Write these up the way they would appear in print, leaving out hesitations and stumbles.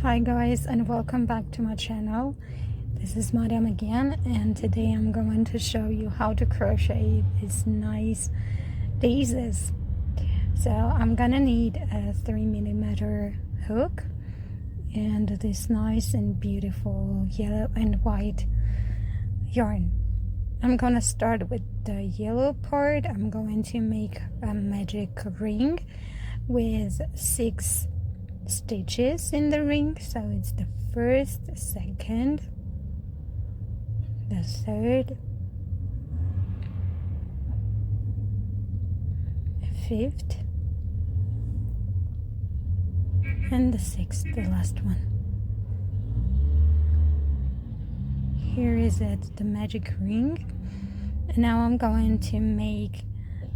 Hi guys, and welcome back to my channel. This is Madam again, and today I'm going to show you how to crochet these nice daisies. So I'm gonna need a 3mm hook and this nice and beautiful yellow and white yarn. I'm gonna start with the yellow part. I'm going to make a magic ring with 6 stitches in the ring. So it's the first, second, the third, fifth, and the sixth, the last one. Here is it, the magic ring. And now I'm going to make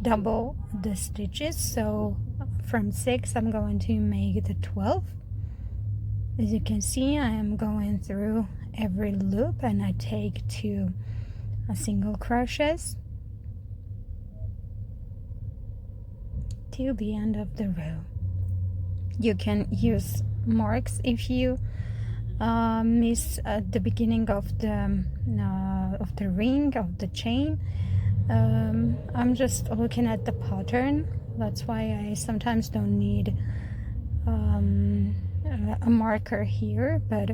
double the stitches, so from 6 I'm going to make the 12. As you can see, I am going through every loop and I take 2 single crochets to the end of the row. You can use marks if you miss at the beginning of the ring, of the chain. I'm just looking at the pattern, that's why I sometimes don't need a marker here, but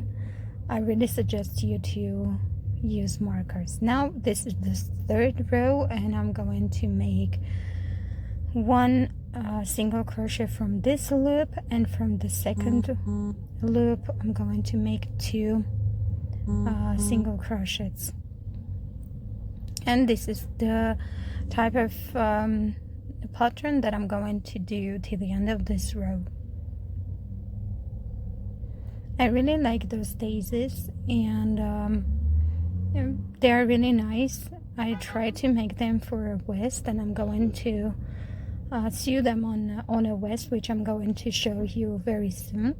I really suggest you to use markers. Now this is the third row, and I'm going to make 1 single crochet from this loop, and from the second loop I'm going to make 2 single crochets. And this is the type of pattern that I'm going to do till the end of this row. I really like those daisies, and they're really nice. I try to make them for a vest, and I'm going to sew them on a vest, which I'm going to show you very soon.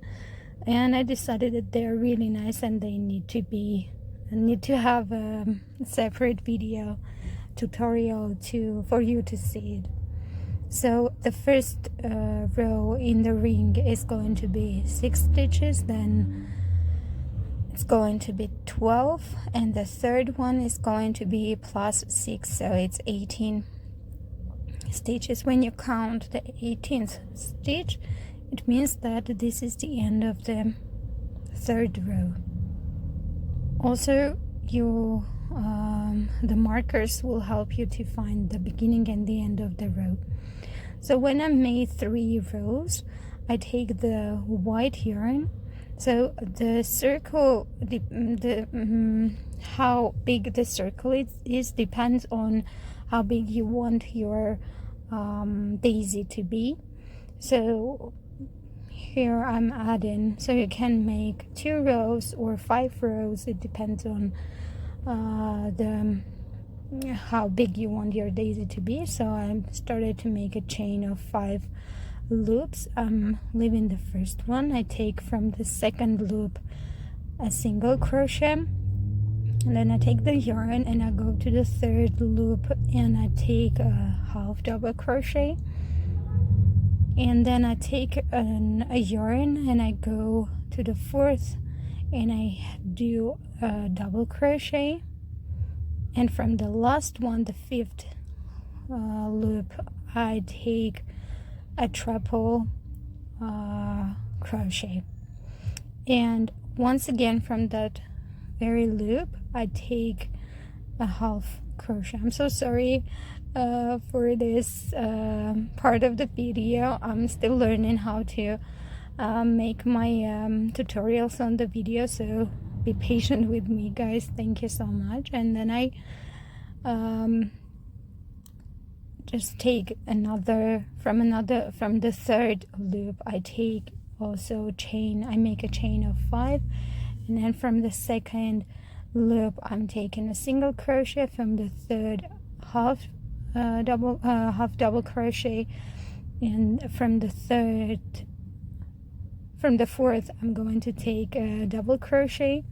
And I decided that they're really nice and they need to have a separate video tutorial for you to see it. So the first row in the ring is going to be 6 stitches, then it's going to be 12, and the third one is going to be plus 6, so it's 18 stitches. When you count the 18th stitch, it means that this is the end of the third row. Also, the markers will help you to find the beginning and the end of the row. So when I made 3 rows, I take the white yarn. So the circle, how big the circle is depends on how big you want your daisy to be. So here I'm adding, so you can make 2 rows or 5 rows, it depends on how big you want your daisy to be. So I started to make a chain of 5 loops. I'm leaving the first one. I take from the second loop a single crochet, and then I take the yarn and I go to the third loop and I take a half double crochet, and then I take a yarn and I go to the fourth and I do a double crochet, and from the last one, the 5th loop, I take a triple crochet. And once again from that very loop I take a half crochet. I'm so sorry for this part of the video. I'm still learning how to make my tutorials on the video, so be patient with me, guys. Thank you so much. And then I just take another from the third loop. I take also chain. I make a chain of 5, and then from the second loop I'm taking a single crochet. From the third, half double crochet, and from the fourth I'm going to take a double crochet,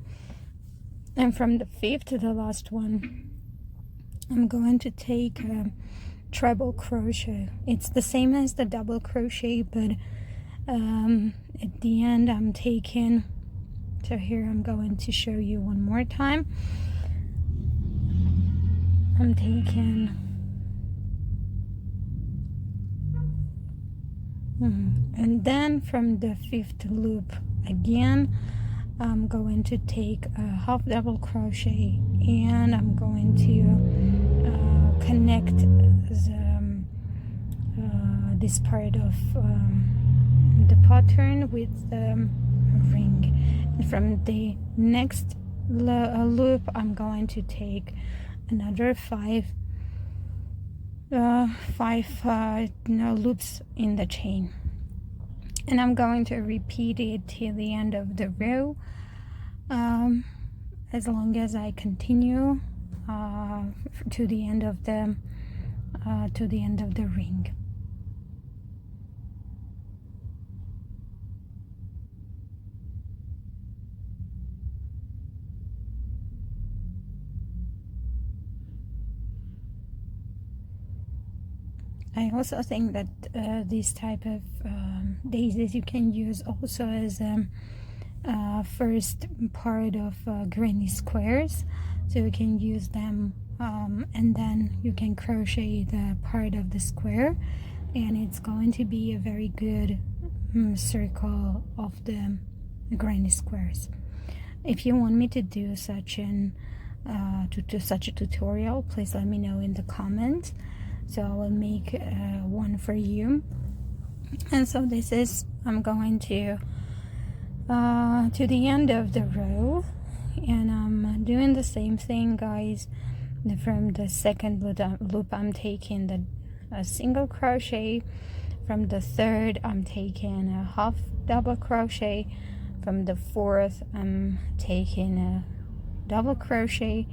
and from the 5th, the last one, I'm going to take a treble crochet. It's the same as the double crochet, but at the end I'm taking So here I'm going to show you one more time. I'm taking and then from the 5th loop again, I'm going to take a half double crochet, and I'm going to connect this part of the pattern with the ring. And from the next loop, I'm going to take another five loops in the chain, and I'm going to repeat it till the end of the row, as long as I continue to the end of the ring. I also think that this type of daisies you can use also as first part of granny squares, so you can use them and then you can crochet the part of the square, and it's going to be a very good circle of the granny squares. If you want me to do such such a tutorial, please let me know in the comments, so I will make one for you. And so this is, I'm going to the end of the row, and I'm doing the same thing, guys. From the 2nd loop I'm taking a single crochet. From the 3rd I'm taking a half double crochet. From the 4th I'm taking a double crochet,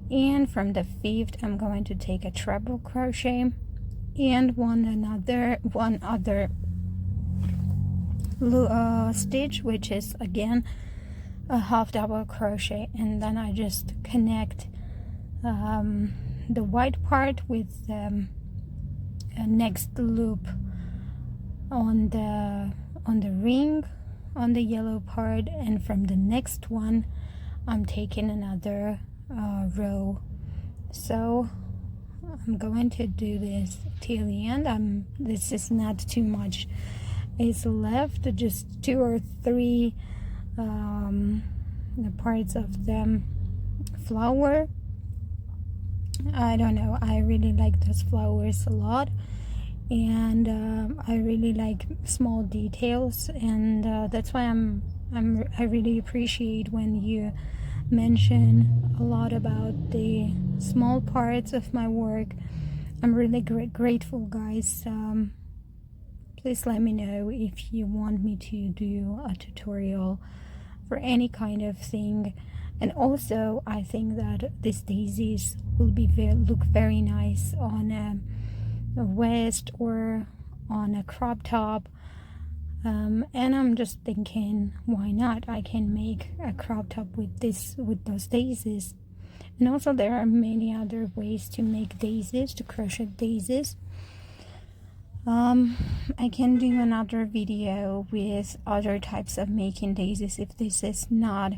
and from the 5th I'm going to take a treble crochet and one other stitch, which is again a half double crochet, and then I just connect the white part with the next loop on the ring on the yellow part, and from the next one I'm taking another row. So I'm going to do this till the end. This is not too much is left, just 2 or 3 the parts of the flower. I don't know, I really like those flowers a lot, and I really like small details, and that's why I really appreciate when you mention a lot about the small parts of my work. I'm really grateful, guys. Please let me know if you want me to do a tutorial for any kind of thing. And also, I think that these daisies will be look very nice on a vest or on a crop top. And I'm just thinking, why not? I can make a crop top with those daisies. And also, there are many other ways to make daisies, to crochet daisies. I can do another video with other types of making daisies if this is not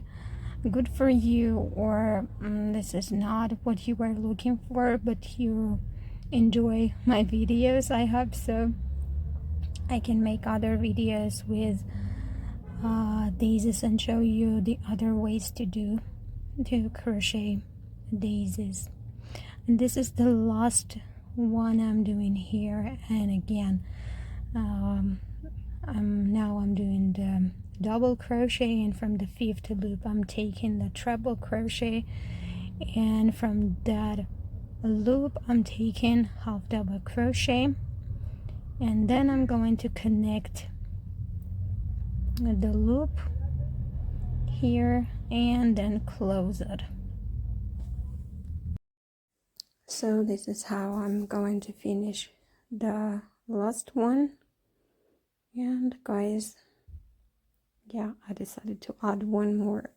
good for you, or this is not what you are looking for, but you enjoy my videos, I hope so. I can make other videos with daisies and show you the other ways to crochet daisies. And this is the last one I'm doing here, and again I'm doing the double crochet, and from the 5th loop I'm taking the treble crochet, and from that loop I'm taking half double crochet, and then I'm going to connect the loop here and then close it. So this is how I'm going to finish the last one. And guys, yeah, I decided to add one more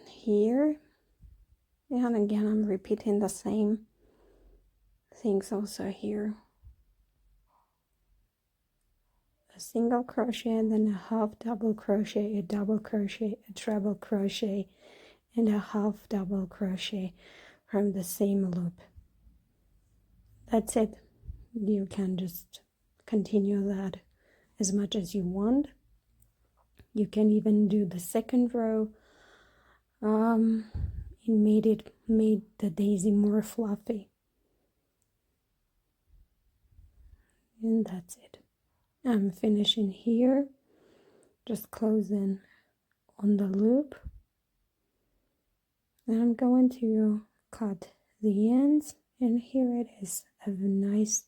here, and again I'm repeating the same things also here. a single crochet, and then a half double crochet, a double crochet, a treble crochet, and a half double crochet from the same loop. That's it. You can just continue that as much as you want. You can even do the second row. It made the daisy more fluffy. And that's it. I'm finishing here, just closing on the loop. And I'm going to cut the ends, and here it is, a nice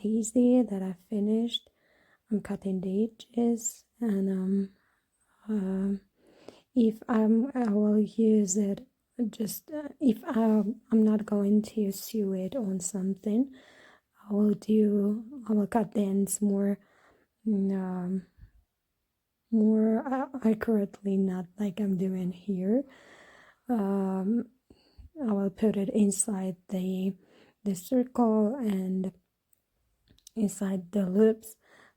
daisy that I finished. I'm cutting the edges, and I will use it just if I'm not going to sew it on something. I will cut the ends more accurately, not like I'm doing here. I will put it inside the circle and inside the loops,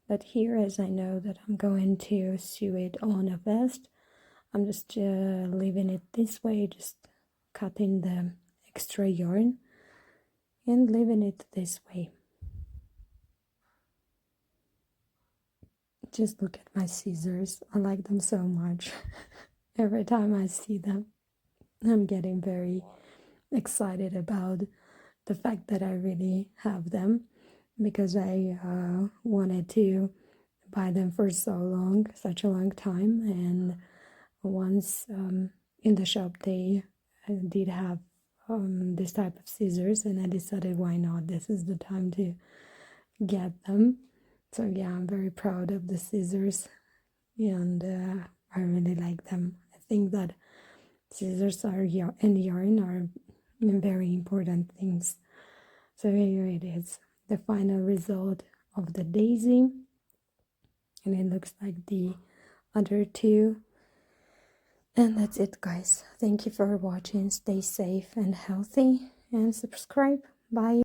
but here, as I know that I'm going to sew it on a vest, I'm just leaving it this way, just cutting the extra yarn and leaving it this way. Just look at my scissors. I like them so much. Every time I see them, I'm getting very excited about the fact that I really have them, because I wanted to buy them for such a long time, and once in the shop they did have this type of scissors, and I decided, why not, this is the time to get them. So yeah, I'm very proud of the scissors, and I really like them. I think that scissors and yarn are very important things. So here it is, the final result of the daisy, and it looks like the other two. And that's it, guys. Thank you for watching. Stay safe and healthy, and subscribe. Bye.